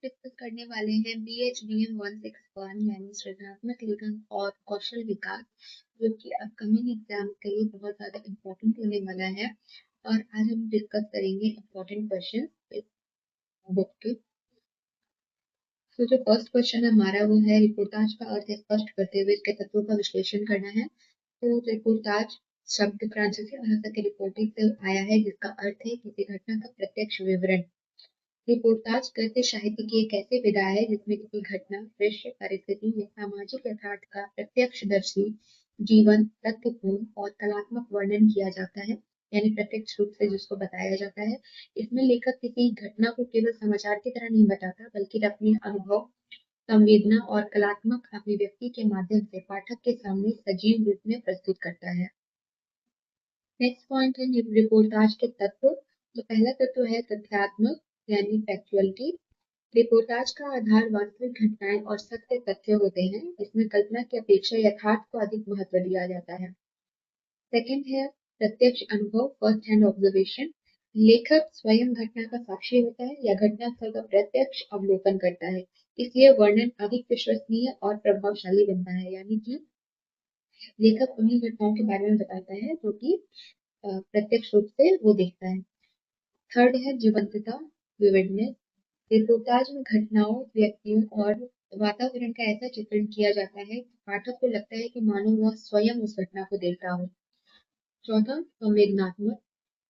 Discuss करने वाले हैं BHDM 161 यानी सृजनात्मक लेखन और कौशल विकास, जो कि अपकमिंग एग्जाम के लिए बहुत ज़्यादा इम्पोर्टेंट होने वाला है। और आज हम डिस्कस करेंगे इम्पोर्टेंट क्वेश्चन इस बुक के। तो जो फर्स्ट क्वेश्चन हमारा वो है, रिपोर्टाज का अर्थ स्पष्ट करते हुए इसके तत्वों का विश्लेषण करना है। तो रिपोर्टाज शब्द फ्रांसीसी भाषा के रिपोर्टिंग से आया है, जिसका अर्थ है किसी घटना का प्रत्यक्ष विवरण। रिपोर्टाज गद्य साहित्य की एक ऐसी विधा है जिसमें किसी घटना, दृश्य, परिस्थिति या सामाजिक यथार्थ का प्रत्यक्षदर्शी, जीवन, तथ्यपूर्ण और कलात्मक वर्णन किया जाता है, यानी प्रत्यक्ष रूप से जिसको बताया जाता है। इसमें लेखक किसी घटना को केवल समाचार की तरह नहीं बताता, बल्कि अपने अनुभव, संवेदना और कलात्मक अभिव्यक्ति के माध्यम से पाठक के सामने सजीव रूप में प्रस्तुत करता है। नेक्स्ट पॉइंट है रिपोर्टाज के तत्व। तो पहला तत्व है तथ्यात्मक यानी फैक्चुअलिटी। रिपोर्टाज का आधार वास्तविक घटनाएं और सत्य तथ्य होते हैं। इसमें कल्पना की अपेक्षा यथार्थ को अधिक महत्व दिया जाता है। सेकंड है प्रत्यक्ष अनुभव, फर्स्ट हैंड ऑब्जर्वेशन। लेखक स्वयं घटना का साक्षी होता है या घटना स्थल का प्रत्यक्ष अवलोकन करता है, इसलिए वर्णन अधिक विश्वसनीय और प्रभावशाली बनता है। यानी कि लेखक उन्हीं घटनाओं के बारे में बताता है जो कि प्रत्यक्ष रूप से वो देखता है। थर्ड है जीवंतता, विविडनेस। रिपोर्टाज में घटनाओं, व्यक्तियों और वातावरण का ऐसा चित्रण किया जाता है कि पाठक को लगता है कि मानो वह स्वयं उस घटना को देख रहा हो। चौथा, संवेदनात्मक,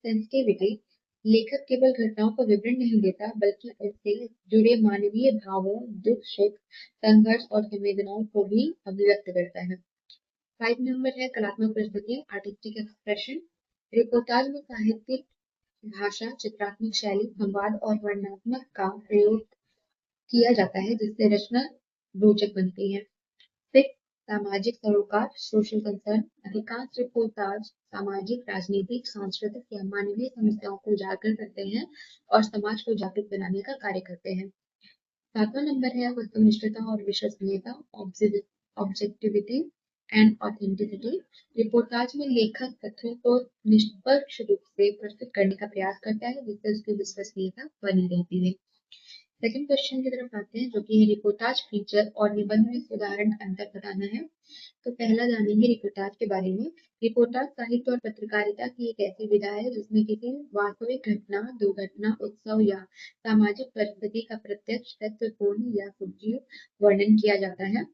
सेंसिटिविटी। लेखक केवल घटनाओं का विवरण नहीं देता, बल्कि इससे जुड़े मानवीय भावों, दुख, सुख, संघर्ष और संवेदनाओं को भी अभिव्यक्त करता है। 5 नंबर है कलात्मक प्रस्तुति, आर्टिस्टिक एक्सप्रेशन। रिपोर्टाज में साहित्यिक भाषा, चित्रात्मक शैली, संवाद और वर्णनात्मक का प्रयोग किया जाता है, जिससे रचना रोचक बनती है। 6, सामाजिक सरोकार, सोशल कंसर्न। अधिकांश रिपोर्टाज सामाजिक, राजनीतिक, सांस्कृतिक या मानवीय समस्याओं को उजागर करते हैं और समाज को जागरूक बनाने का कार्य करते हैं। 7वां नंबर है वस्तुनिष्ठता और विश्वसनीयता, ऑब्जेक्टिविटी एंड ऑथेंटिसिटी। रिपोर्टाज में लेखक तथ्यों को निष्पक्ष रूप से प्रस्तुत करने का प्रयास करता है, जिससे उसकी विश्वसनीयता बनी रहती है। सेकंड क्वेश्चन की तरफ आते हैं, जो कि है रिपोर्टाज फीचर और निबंध में उदाहरण अंतर बताना है। तो पहला जानेंगे रिपोर्टाज के बारे में। रिपोर्टाज साहित्य और पत्रकारिता की एक ऐसी विधा है जिसमें किसी वास्तविक घटना, दुर्घटना, उत्सव या सामाजिक परिस्थिति का प्रत्यक्ष, तथ्यपूर्ण या सजीव वर्णन किया जाता है।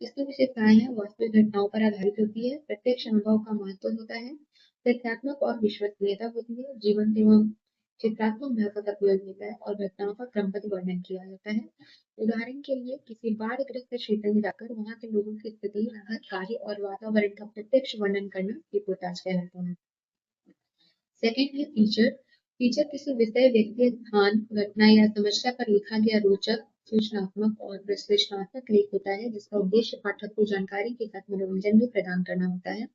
इसकी विशेषताएं हैं, वास्तविक घटनाओं पर आधारित होती है, प्रत्यक्ष अनुभव का महत्व होता है, तथ्यात्मक और विश्वसनीयता होती है, जीवन एवं चित्रात्मक भाषा का प्रयोग होता है और घटनाओं का क्रमबद्ध वर्णन किया जाता है। उदाहरण के लिए किसी बाढ़ग्रस्त क्षेत्र में जाकर वहां के लोगों की स्थिति, राहत कार्य और वातावरण का प्रत्यक्ष वर्णन करना रिपोर्टाज कहलाता है। सेकंड है फीचर। फीचर किसी विषय, व्यक्ति, स्थान, घटना या समस्या पर लिखा गया रोचक, सूचनात्मक और विश्लेषणात्मक लेख होता है, जिसका उद्देश्य पाठक को जानकारी के साथ मनोरंजन भी प्रदान करना होता है।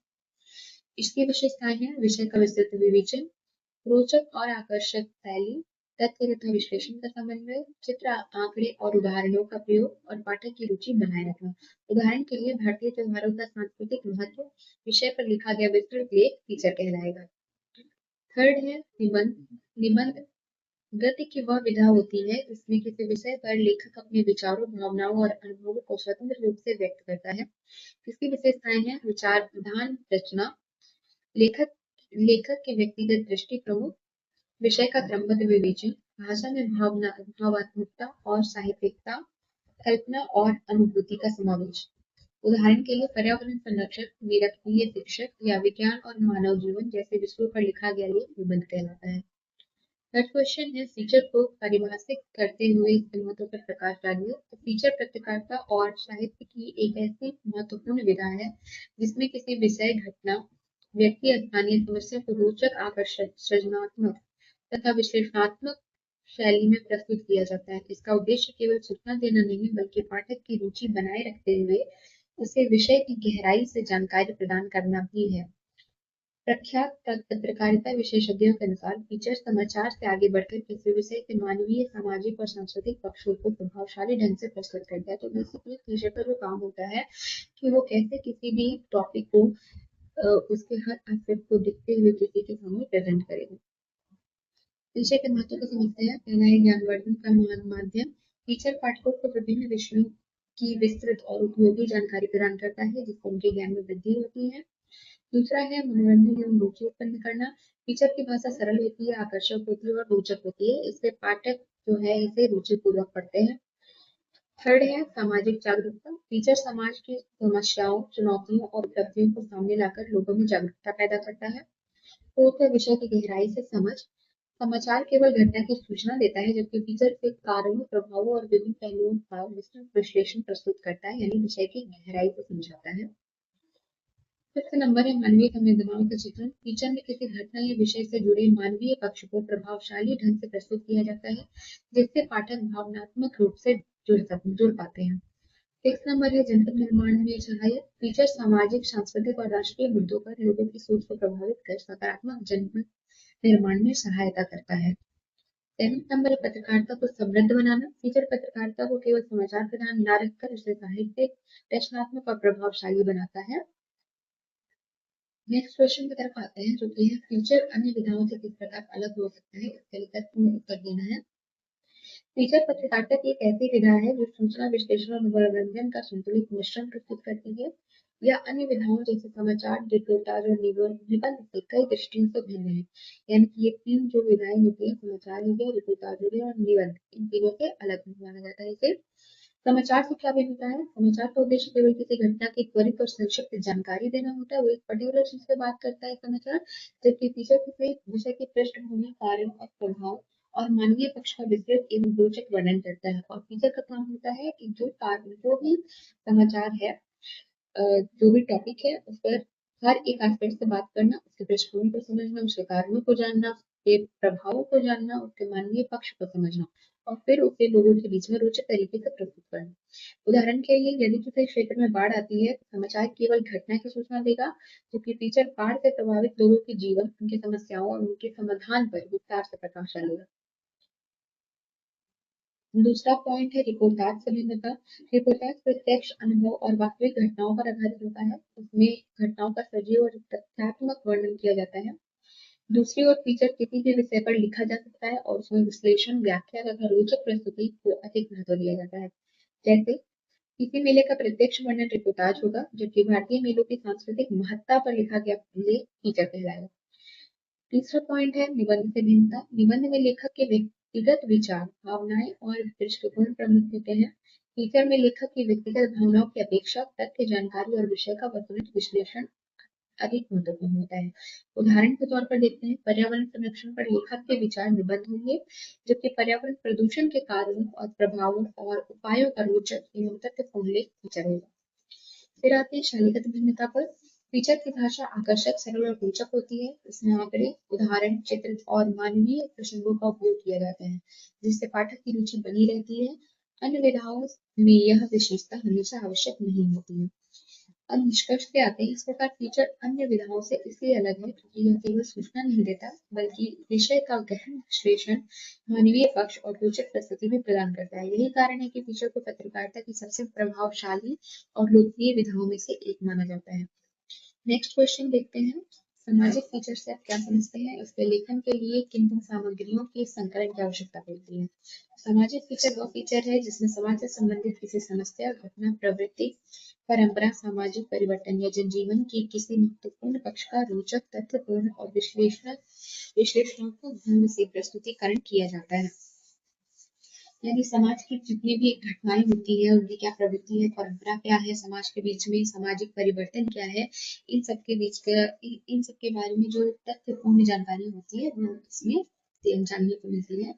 इसकी विशेषताएं हैं विषय का विस्तृत विवेचन, रोचक और आकर्षक शैली, तथ्य तथा विश्लेषण का समन्वय, चित्र, आंकड़े और उदाहरणों का प्रयोग और पाठक की रुचि बनाए रखना। उदाहरण के लिए भारतीय त्योहारों का सांस्कृतिक महत्व विषय पर लिखा गया विस्तृत लेख फीचर कहलाएगा। थर्ड है निबंध। निबंध गद्य की वह विधा होती है जिसमें किसी विषय पर लेखक अपने विचारों, भावनाओं और अनुभवों को स्वतंत्र रूप से व्यक्त करता है। इसकी विशेषताएं हैं विचार प्रधान रचना, लेखक लेखक की व्यक्तिगत दृष्टि प्रमुख, विषय का क्रमबद्ध विवेचन, भाषा में भावात्मकता और साहित्यिकता, कल्पना और अनुभूति का समावेश। उदाहरण के लिए पर्यावरण संरक्षक, निरक्षीय शिक्षक या विज्ञान और मानव जीवन जैसे विषयों पर लिखा गया लेख निबंध कहलाता है। थर्ड क्वेश्चन है फीचर को परिभाषित करते हुए इसके महत्व पर प्रकाश डालिए। तो फीचर पत्रकारिता और साहित्य की एक ऐसी महत्वपूर्ण विधा है जिसमें किसी विषय, घटना, व्यक्ति या स्थानीय समस्या को रोचक, आकर्षक, सृजनात्मक तथा विश्लेषणात्मक शैली में प्रस्तुत किया जाता है। इसका उद्देश्य केवल सूचना देना नहीं, बल्कि पाठक की रुचि बनाए रखते हुए उसे विषय की गहराई से जानकारी प्रदान करना भी है। प्रख्यात पत्रकारिता विशेषज्ञों के अनुसार फीचर समाचार से आगे बढ़कर किसी विषय के मानवीय, सामाजिक और सांस्कृतिक पक्षों को प्रभावशाली ढंग से प्रस्तुत करता है। तो बेसिकली फीचर का जो काम होता है कि वो कैसे किसी भी टॉपिक को उसके हर एस्पेक्ट को दिखते हुए किसी के सामने प्रेजेंट करेगा। विषय के महत्व को समझते हैं। पहला है ज्ञानवर्धन का महान माध्यम। फीचर पाठकों को विभिन्न विषयों की विस्तृत और उपयोगी जानकारी प्रदान करता है, जिससे उनके ज्ञान में वृद्धि होती है। दूसरा है मनोरंजन एवं रुचि उत्पन्न करना। फीचर की भाषा सरल होती है, आकर्षक होती है और रोचक होती है, इससे पाठक जो है इसे रुचिपूर्वक पढ़ते हैं। थर्ड है सामाजिक जागरूकता। फीचर समाज की समस्याओं, चुनौतियों और उपलब्धियों को सामने लाकर लोगों में जागरूकता पैदा करता है। फोर्थ है विषय की गहराई से समझ। समाचार केवल घटना की सूचना देता है, जबकि फीचर के कारणों, प्रभावों और विभिन्न पहलुओं का विस्तृत विश्लेषण प्रस्तुत करता है, यानी विषय की गहराई को समझाता है। फिफ्थ नंबर है मानवीय संवेदनाओं का चित्रण। फीचर में किसी घटना या विषय से जुड़े मानवीय पक्ष को प्रभावशाली ढंग से प्रस्तुत किया जाता है, जिससे पाठक भावनात्मक रूप से जुड़ पाते हैं। सिक्स नंबर है जनपद निर्माण में सहायक। फीचर सामाजिक, सांस्कृतिक और राष्ट्रीय मुद्दों पर लोगों की सोच को प्रभावित कर सकारात्मक जनपद निर्माण में सहायता करता है। सेवेंथ नंबर है पत्रकारिता को समृद्ध बनाना। फीचर पत्रकारिता को केवल समाचार प्रदान न रखकर उसे साहित्यिक, रचनात्मक और प्रभावशाली बनाता है। नेक्स्ट क्वेश्चन की तरफ आते हैं, जो कि है फीचर अन्य विधाओं से किस प्रकार अलग हो सकता है। इसके लिए तत्वपूर्ण उत्तर देना है। फीचर पत्रकारिता की एक ऐसी विधा है जो सूचना विश्लेषण और मनोरंजन का संतुलित मिश्रण प्रस्तुत करती है। यह अन्य विधाओं जैसे समाचार, रिपोर्टाज और निबंध से कई दृष्टियों से भिन्न है। यानी कि ये तीन जो विधाएं होती है, समाचार हो गया, रिपोर्टाज हो गया और निबंध, इन तीनों से अलग माना जाता है इसे। समाचार से क्या भिन्नता है? समाचार का उद्देश्य केवल किसी घटना की त्वरित और संक्षिप्त जानकारी देना होता है, वो एक पर्टिकुलर चीज पे बात करता है समाचार। जबकि फीचर किसी विषय की पृष्ठभूमि, कारण और प्रभाव और मानवीय पक्ष का विस्तृत एवं रोचक वर्णन करता है। और फीचर का काम होता है कि जो भी समाचार है, जो भी टॉपिक है, उस पर हर एक एस्पेक्ट से बात करना, उसके पृष्ठभूमि को समझना, उसके कारणों को जानना, उसके प्रभावों को जानना, उसके मानवीय पक्ष को समझना और फिर उसे लोगों के बीच में रोचक तरीके से प्रस्तुत करना। उदाहरण के लिए यदि किसी क्षेत्र में बाढ़ आती है तो समाचार केवल घटना की सूचना देगा, जबकि फीचर बाढ़ से प्रभावित लोगों के जीवन, उनकी समस्याओं और उनके समाधान पर विस्तार से प्रकाश डालेगा। दूसरा पॉइंट है रिपोर्टाज से भिन्नता। रिपोर्टाज प्रत्यक्ष अनुभव और वास्तविक घटनाओं पर आधारित होता है। उसमें घटनाओं का सजीव और तथ्यात्मक वर्णन किया जाता है। दूसरी ओर फीचर किसी भी विषय पर लिखा जा सकता है और उसमें विश्लेषण, व्याख्या तथा रोचक प्रस्तुति को अधिक महत्व दिया जाता है। जैसे किसी मेले का प्रत्यक्ष वर्णन रिपोर्टाज होगा, जबकि भारतीय मेलों की सांस्कृतिक महत्ता पर लिखा गया लेख फीचर कहलाएगा। तीसरा पॉइंट है निबंध से भिन्नता। निबंध में लेखक के व्यक्तिगत विचार, भावनाएं और दृष्टिकोण प्रमुख होते हैं। फीचर में लेखक की व्यक्तिगत भावनाओं की अपेक्षा तथ्य, जानकारी और विषय का वस्तुनिष्ठ विश्लेषण अधिक महत्वपूर्ण होता है। उदाहरण के तौर पर देखते हैं, पर्यावरण संरक्षण पर लेखक के विचार निबंध होंगे, जबकि पर्यावरण प्रदूषण के कारणों और प्रभावों और उपायों का रोचक एवं तथ्यपूर्ण लेख फीचर होगा। फिर आते हैं शैलीगत भिन्नता पर। फीचर की भाषा आकर्षक, सरल और रोचक होती है। इसमें आंकड़े, उदाहरण, चित्र और मानवीय प्रसंगों का उपयोग किया जाता है, जिससे पाठक की रुचि बनी रहती है। अन्य विधाओं में यह विशेषता हमेशा आवश्यक नहीं होती है। अब निष्कर्ष पे आते हैं। इस प्रकार फीचर अन्य विधाओं से इसलिए अलग है क्योंकि यह केवल सूचना नहीं देता, बल्कि विषय का गहन विश्लेषण, मानवीय पक्ष और रोचक प्रस्तुति भी प्रदान करता है। यही कारण है कि फीचर को पत्रकारिता की सबसे प्रभावशाली और लोकप्रिय विधाओं में से एक माना जाता है। नेक्स्ट क्वेश्चन देखते हैं, सामाजिक फीचर से आप क्या समझते हैं? इसके लेखन के लिए किन किन सामग्रियों के संकलन की आवश्यकता पड़ती है? सामाजिक फीचर वह फीचर है जिसमें समाज से संबंधित किसी समस्या, घटना, प्रवृत्ति, परंपरा, सामाजिक परिवर्तन या जनजीवन की किसी महत्वपूर्ण पक्ष का रोचक, तथ्यपूर्ण और विश्लेषणात्मक ढंग से प्रस्तुतिकरण किया जाता है। यानी समाज की जितनी भी घटनाएं होती है, उनकी क्या प्रवृत्ति है, परंपरा क्या है, समाज के बीच में सामाजिक परिवर्तन क्या है, इन सब के बीच का इन सब के बारे में जो तथ्यपूर्ण जानकारी होती है वो इसमें जानने को मिलती है।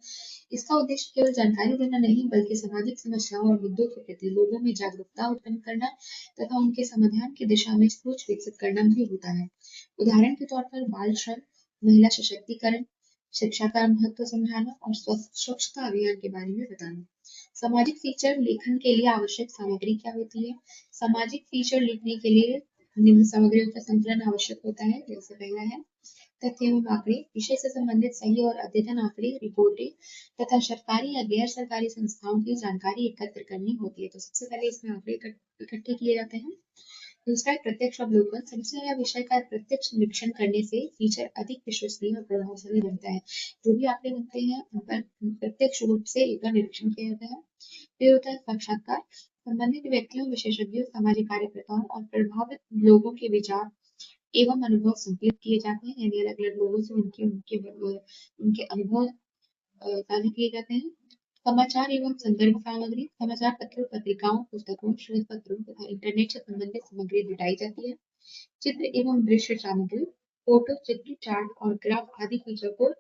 इसका उद्देश्य केवल जानकारी देना नहीं, बल्कि सामाजिक समस्याओं और मुद्दों के प्रति लोगों में जागरूकता उत्पन्न करना तथा उनके समाधान की दिशा में सोच विकसित करना भी होता है। उदाहरण के तौर पर बाल श्रम, महिला सशक्तिकरण, शिक्षा का महत्व समझाना और स्वच्छता अभियान के बारे में बताना। सामाजिक फीचर लेखन के लिए आवश्यक सामग्री क्या होती है? सामाजिक फीचर लिखने के लिए निम्न सामग्रियों का संकलन आवश्यक होता है। जैसे पहला है तथ्य एवं आंकड़े, विषय से संबंधित सही और अद्यतन आंकड़े, रिपोर्टें तथा सरकारी या गैर सरकारी संस्थाओं की जानकारी एकत्र करनी होती है। तो सबसे पहले इसमें आंकड़े इकट्ठे किए जाते हैं। दूसरा है प्रत्यक्ष अवलोकन। समस्या या विषय का प्रत्यक्ष निरीक्षण करने से फीचर अधिक विश्वसनीय और प्रभावशाली बनता है। जो भी आंकड़े बनते हैं उन पर प्रत्यक्ष रूप से एक बार निरीक्षण किया जाता है। फिर होता है साक्षात्कार। संबंधित व्यक्तियों, विशेषज्ञों, सामाजिक कार्यकर्ताओं और प्रभावित लोगों के विचार एवं अनुभव संकलित किए जाते हैं, यानी अलग अलग लोगों से उनके उनके उनके अनुभव साझा किए जाते हैं। समाचार एवं संदर्भ सामग्री। समाचार पत्रों, पत्रिकाओं, पुस्तकों, शोध पत्रों तथा इंटरनेट से संबंधित सामग्री जुटाई जाती है। चित्र एवं दृश्य सामग्री। फोटो, चित्र, चार्ट और ग्राफ आदि फीचर को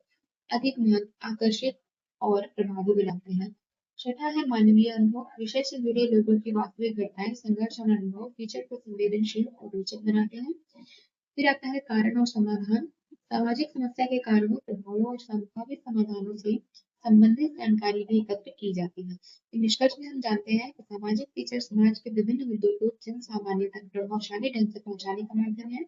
अधिक आकर्षित और प्रभावी बनाते हैं। छठा है मानवीय अनुभव। विषय से जुड़े लोगों की वास्तविक घटनाएं, संघर्ष और अनुभव फीचर को संवेदनशील और रोचक बनाते हैं। फिर आता है कारण और समाधान। सामाजिक समस्या के कारणों, प्रभावों और संभावित समाधानों से संबंधित जानकारी भी एकत्र की जाती है। तो निष्कर्ष में हम जानते हैं कि सामाजिक फीचर समाज के विभिन्न मुद्दों को जन सामान्य तक प्रभावशाली ढंग से पहुंचाने का माध्यम है।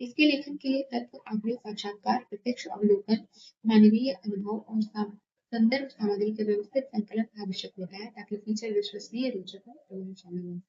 इसके लेखन के लिए तथ्य, आंकड़े, साक्षात्कार, प्रत्यक्ष अवलोकन, मानवीय अनुभव और संदर्भ सामग्री के व्यवस्थित संकलन आवश्यक होता है ताकि फीचर विश्वसनीय, रोचक और प्रभावशाली हो।